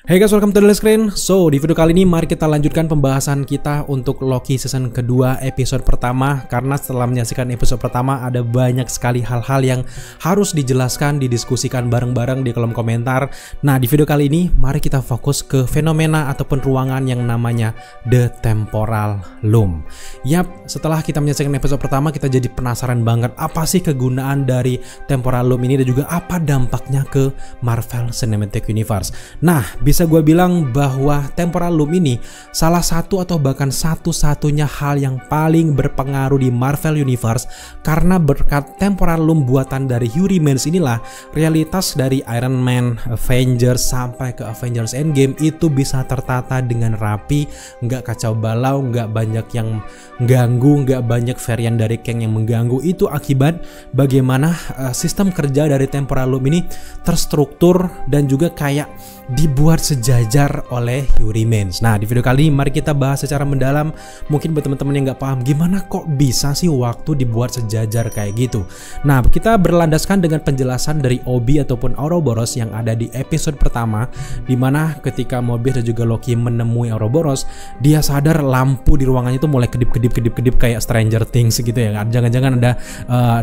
Hey guys, welcome to Daily Screen. So, di video kali ini mari kita lanjutkan pembahasan kita untuk Loki season kedua episode pertama. Karena setelah menyaksikan episode pertama ada banyak sekali hal-hal yang harus dijelaskan, didiskusikan bareng-bareng di kolom komentar. Nah, di video kali ini mari kita fokus ke fenomena ataupun ruangan yang namanya The Temporal Loom. Yap, setelah kita menyaksikan episode pertama kita jadi penasaran banget apa sih kegunaan dari Temporal Loom ini dan juga apa dampaknya ke Marvel Cinematic Universe. Nah, bisa gue bilang bahwa Temporal Loom ini salah satu atau bahkan satu-satunya hal yang paling berpengaruh di Marvel Universe, karena berkat Temporal Loom buatan dari Hugh Remans inilah realitas dari Iron Man, Avengers sampai ke Avengers Endgame itu bisa tertata dengan rapi, nggak kacau balau, nggak banyak yang mengganggu, nggak banyak varian dari Kang yang mengganggu. Itu akibat bagaimana sistem kerja dari Temporal Loom ini terstruktur dan juga kayak dibuat sejajar oleh Hugh Remans. Nah, di video kali ini mari kita bahas secara mendalam. Mungkin buat teman-teman yang nggak paham gimana kok bisa sih waktu dibuat sejajar kayak gitu. Nah, kita berlandaskan dengan penjelasan dari Obi ataupun Ouroboros yang ada di episode pertama, dimana ketika Mobius dan juga Loki menemui Ouroboros, dia sadar lampu di ruangannya itu mulai kedip-kedip kayak Stranger Things gitu ya. Jangan-jangan ada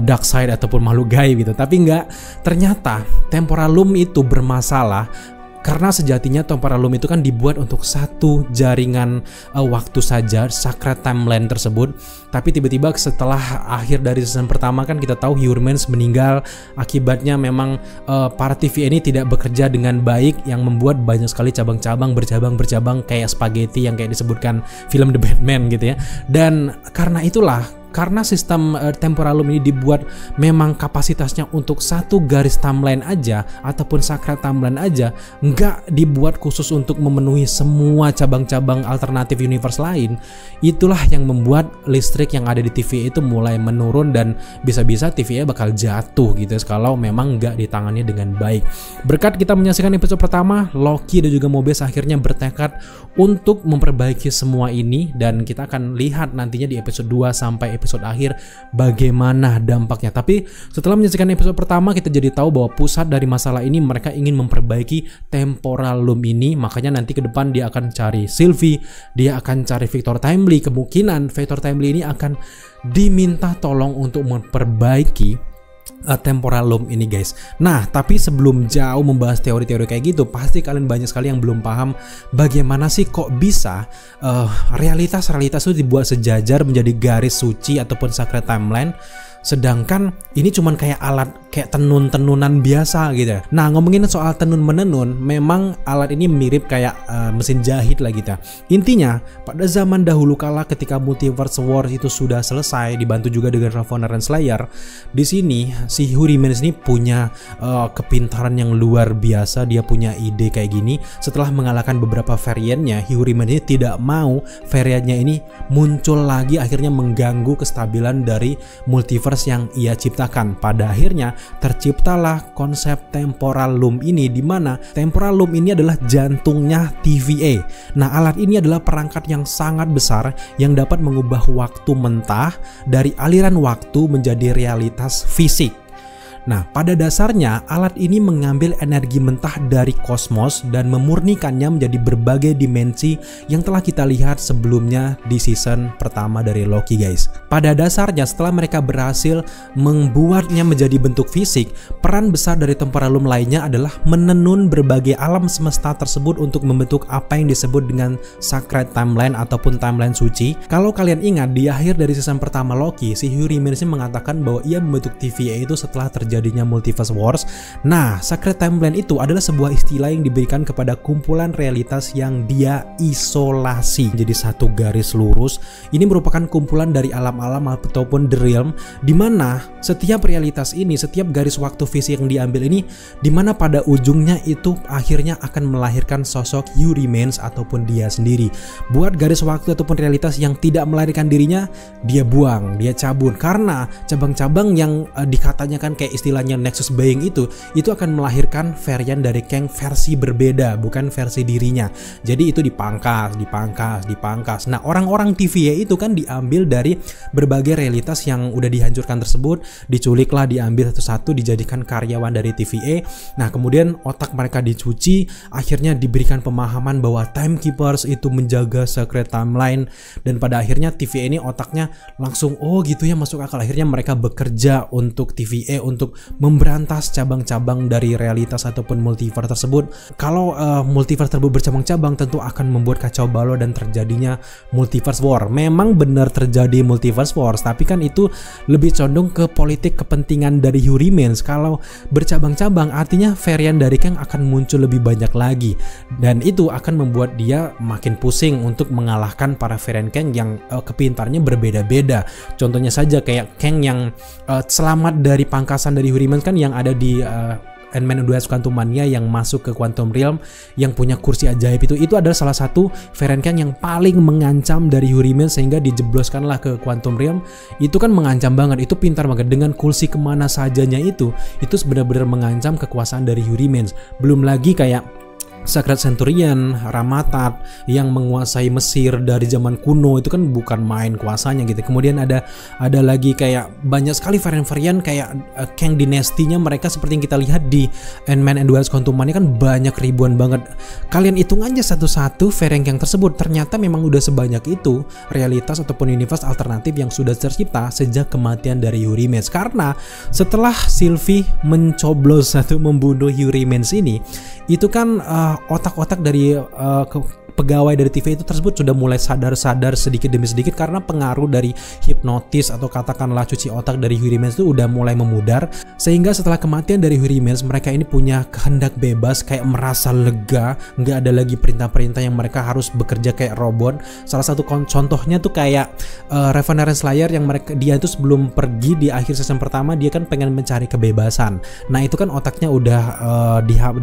dark side ataupun makhluk gaib gitu. Tapi nggak, ternyata Temporal Loom itu bermasalah. Karena sejatinya Temporal Loom itu kan dibuat untuk satu jaringan waktu saja, Sacred Timeline tersebut. Tapi tiba-tiba setelah akhir dari season pertama kan kita tahu Hugh Remans meninggal. Akibatnya memang para TVA ini tidak bekerja dengan baik, yang membuat banyak sekali cabang-cabang bercabang kayak spaghetti yang kayak disebutkan film The Batman gitu ya. Dan karena itulah, karena sistem Temporal Loom ini dibuat memang kapasitasnya untuk satu garis timeline aja ataupun Sacred Timeline aja, nggak dibuat khusus untuk memenuhi semua cabang-cabang alternatif universe lain. Itulah yang membuat listrik yang ada di TVA itu mulai menurun dan bisa-bisa TVA bakal jatuh gitu kalau memang nggak ditangani dengan baik. Berkat kita menyaksikan episode pertama, Loki dan juga Mobius akhirnya bertekad untuk memperbaiki semua ini, dan kita akan lihat nantinya di episode 2 sampai episode akhir bagaimana dampaknya. Tapi setelah menyaksikan episode pertama kita jadi tahu bahwa pusat dari masalah ini mereka ingin memperbaiki Temporal Loom ini. Makanya nanti ke depan dia akan cari Sylvie, dia akan cari Victor Timely. Kemungkinan Victor Timely ini akan diminta tolong untuk memperbaiki Temporal Loom ini guys. Nah, tapi sebelum jauh membahas teori-teori kayak gitu, pasti kalian banyak sekali yang belum paham bagaimana sih kok bisa realitas-realitas itu dibuat sejajar menjadi garis suci ataupun Sacred Timeline, sedangkan ini cuman kayak alat kayak tenun-tenunan biasa gitu. Nah, ngomongin soal tenun-menenun, memang alat ini mirip kayak mesin jahit lah gitu. Intinya, pada zaman dahulu kala ketika Multiverse Wars itu sudah selesai, dibantu juga dengan Ravonna Renslayer, di sini si Hugh Remans ini punya kepintaran yang luar biasa. Dia punya ide kayak gini. Setelah mengalahkan beberapa variannya, Hugh Remans ini tidak mau variannya ini muncul lagi, akhirnya mengganggu kestabilan dari multiverse yang ia ciptakan. Pada akhirnya terciptalah konsep Temporal Loom ini, di mana Temporal Loom ini adalah jantungnya TVA. Nah, alat ini adalah perangkat yang sangat besar yang dapat mengubah waktu mentah dari aliran waktu menjadi realitas fisik. Nah, pada dasarnya alat ini mengambil energi mentah dari kosmos dan memurnikannya menjadi berbagai dimensi yang telah kita lihat sebelumnya di season pertama dari Loki guys. Pada dasarnya setelah mereka berhasil membuatnya menjadi bentuk fisik, peran besar dari Temporal Loom lainnya adalah menenun berbagai alam semesta tersebut untuk membentuk apa yang disebut dengan Sacred Timeline ataupun timeline suci. Kalau kalian ingat di akhir dari season pertama Loki, si Hugh Remans mengatakan bahwa ia membentuk TVA itu setelah terjadinya Multiverse Wars. Nah, Sacred Timeline itu adalah sebuah istilah yang diberikan kepada kumpulan realitas yang dia isolasi jadi satu garis lurus. Ini merupakan kumpulan dari alam-alam ataupun The Realm, di mana setiap realitas ini, setiap garis waktu fisik yang diambil ini, di mana pada ujungnya itu akhirnya akan melahirkan sosok Hugh Remans ataupun dia sendiri. Buat garis waktu ataupun realitas yang tidak melahirkan dirinya, dia buang, dia cabut, karena cabang-cabang yang dikatanya kan kayak istilahnya Nexus Buying itu akan melahirkan varian dari Kang versi berbeda, bukan versi dirinya. Jadi itu dipangkas. Nah, orang-orang TVA itu kan diambil dari berbagai realitas yang udah dihancurkan tersebut, diculiklah, diambil satu-satu, dijadikan karyawan dari TVA. Nah, kemudian otak mereka dicuci, akhirnya diberikan pemahaman bahwa Timekeepers itu menjaga secret timeline, dan pada akhirnya TVA ini otaknya langsung, oh gitu ya, masuk akal. Akhirnya mereka bekerja untuk TVA untuk memberantas cabang-cabang dari realitas ataupun multiverse tersebut. Kalau multiverse tersebut bercabang-cabang, tentu akan membuat kacau balau dan terjadinya multiverse war. Memang benar terjadi multiverse wars, tapi kan itu lebih condong ke politik kepentingan dari Who Remains. Kalau bercabang-cabang artinya varian dari Kang akan muncul lebih banyak lagi, dan itu akan membuat dia makin pusing untuk mengalahkan para varian Kang yang kepintarannya berbeda-beda. Contohnya saja kayak Kang yang selamat dari pangkasan dari Who Remains kan, yang ada di Ant-Man and the Wasp: Quantumania, yang masuk ke Quantum Realm, yang punya kursi ajaib itu adalah salah satu varian Kang yang paling mengancam dari Who Remains, sehingga dijebloskanlah ke Quantum Realm. Itu kan mengancam banget, itu pintar banget dengan kursi kemana sajanya itu benar-benar mengancam kekuasaan dari Who Remains. Belum lagi kayak Sacred Centurion, Ramatat yang menguasai Mesir dari zaman kuno, itu kan bukan main kuasanya gitu. Kemudian ada lagi kayak banyak sekali varian-varian kayak Kang dinastinya mereka, seperti yang kita lihat di Ant-Man and the Wasp: Quantumania kan banyak, ribuan banget. Kalian hitung aja satu-satu varian Kang tersebut, ternyata memang udah sebanyak itu realitas ataupun universe alternatif yang sudah tercipta sejak kematian dari Who Remains. Karena setelah Sylvie mencoblos atau membunuh Who Remains ini, itu kan otak-otak dari pegawai dari TV itu tersebut sudah mulai sadar-sadar sedikit demi sedikit, karena pengaruh dari hipnotis atau katakanlah cuci otak dari Who Remains itu udah mulai memudar, sehingga setelah kematian dari Who Remains mereka ini punya kehendak bebas, kayak merasa lega, nggak ada lagi perintah-perintah yang mereka harus bekerja kayak robot. Salah satu contohnya tuh kayak Revenant Slayer, yang dia itu sebelum pergi di akhir season pertama dia kan pengen mencari kebebasan. Nah itu kan otaknya udah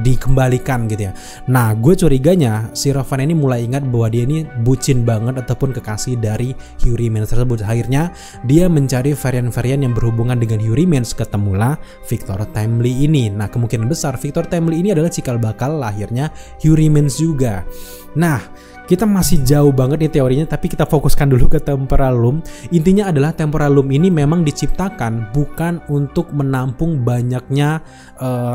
dikembalikan gitu ya. Nah gue curiganya si Revenant ini mulai ingat bahwa dia ini bucin banget ataupun kekasih dari Who Remains tersebut. Akhirnya dia mencari varian-varian yang berhubungan dengan Who Remains, ketemulah Victor Timely ini. Nah kemungkinan besar Victor Timely ini adalah cikal bakal lahirnya Who Remains juga. Nah kita masih jauh banget nih teorinya, tapi kita fokuskan dulu ke Temporal Loom. Intinya adalah Temporal Loom ini memang diciptakan bukan untuk menampung banyaknya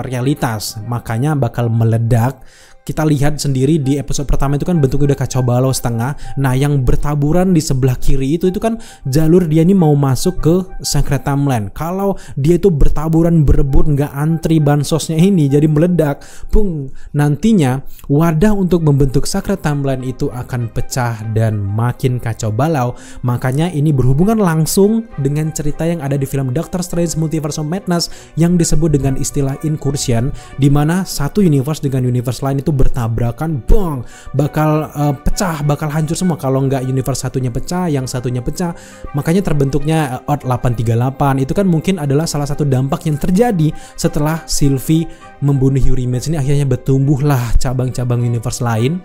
realitas, makanya bakal meledak. Kita lihat sendiri di episode pertama itu kan bentuknya udah kacau balau setengah. Nah yang bertaburan di sebelah kiri itu kan jalur dia ini mau masuk ke Secret Timeline. Kalau dia itu bertaburan berebut nggak antri bansosnya ini jadi meledak, pung, nantinya wadah untuk membentuk Secret Timeline itu akan pecah dan makin kacau balau. Makanya ini berhubungan langsung dengan cerita yang ada di film Doctor Strange Multiverse of Madness yang disebut dengan istilah incursion, di mana satu universe dengan universe lain itu bertabrakan, bang, bakal pecah, bakal hancur semua. Kalau nggak universe satunya pecah, yang satunya pecah, makanya terbentuknya Earth 838. Itu kan mungkin adalah salah satu dampak yang terjadi setelah Sylvie membunuh Who Remains ini. Akhirnya bertumbuhlah cabang-cabang universe lain.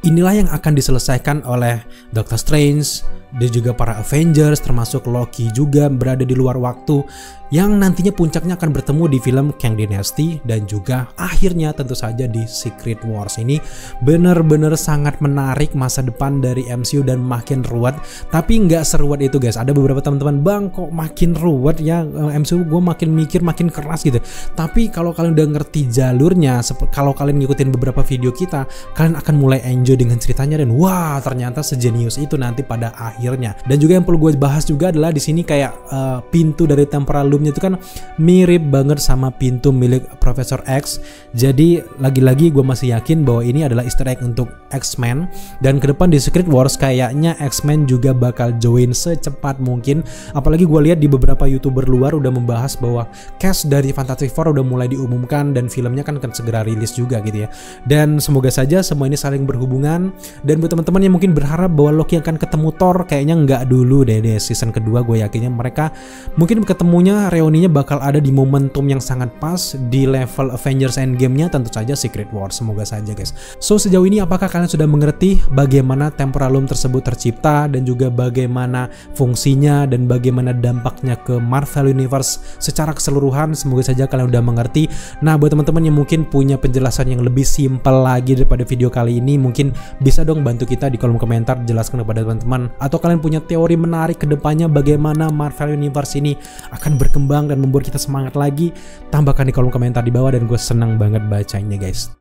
Inilah yang akan diselesaikan oleh Doctor Strange dan juga para Avengers, termasuk Loki juga berada di luar waktu, yang nantinya puncaknya akan bertemu di film Kang Dynasty dan juga akhirnya tentu saja di Secret Wars. Ini benar-benar sangat menarik masa depan dari MCU dan makin ruwet, tapi nggak seruwet itu guys. Ada beberapa teman-teman, bang kok makin ruwet ya MCU, gue makin mikir makin keras gitu. Tapi kalau kalian udah ngerti jalurnya, kalau kalian ngikutin beberapa video kita, kalian akan mulai enjoy dengan ceritanya, dan wah ternyata sejenius itu nanti pada akhirnya. Dan juga yang perlu gue bahas juga adalah di sini kayak pintu dari Temporal Loom itu kan mirip banget sama pintu milik Profesor X. Jadi lagi-lagi gue masih yakin bahwa ini adalah Easter egg untuk X-Men, dan ke depan di Secret Wars kayaknya X-Men juga bakal join secepat mungkin. Apalagi gue lihat di beberapa YouTuber luar udah membahas bahwa cast dari Fantastic Four udah mulai diumumkan dan filmnya kan akan segera rilis juga gitu ya. Dan semoga saja semua ini saling berhubungan hubungan. Dan buat teman-teman yang mungkin berharap bahwa Loki akan ketemu Thor, kayaknya nggak dulu deh season kedua. Gue yakinnya mereka mungkin ketemunya, reuninya bakal ada di momentum yang sangat pas di level Avengers Endgame-nya, tentu saja Secret War. Semoga saja guys. So sejauh ini apakah kalian sudah mengerti bagaimana Temporalum tersebut tercipta dan juga bagaimana fungsinya dan bagaimana dampaknya ke Marvel Universe secara keseluruhan? Semoga saja kalian udah mengerti. Nah, buat teman-teman yang mungkin punya penjelasan yang lebih simpel lagi daripada video kali ini, mungkin bisa dong bantu kita di kolom komentar, jelaskan kepada teman-teman. Atau kalian punya teori menarik ke depannya bagaimana Marvel Universe ini akan berkembang dan membuat kita semangat lagi, tambahkan di kolom komentar di bawah dan gue senang banget bacanya guys.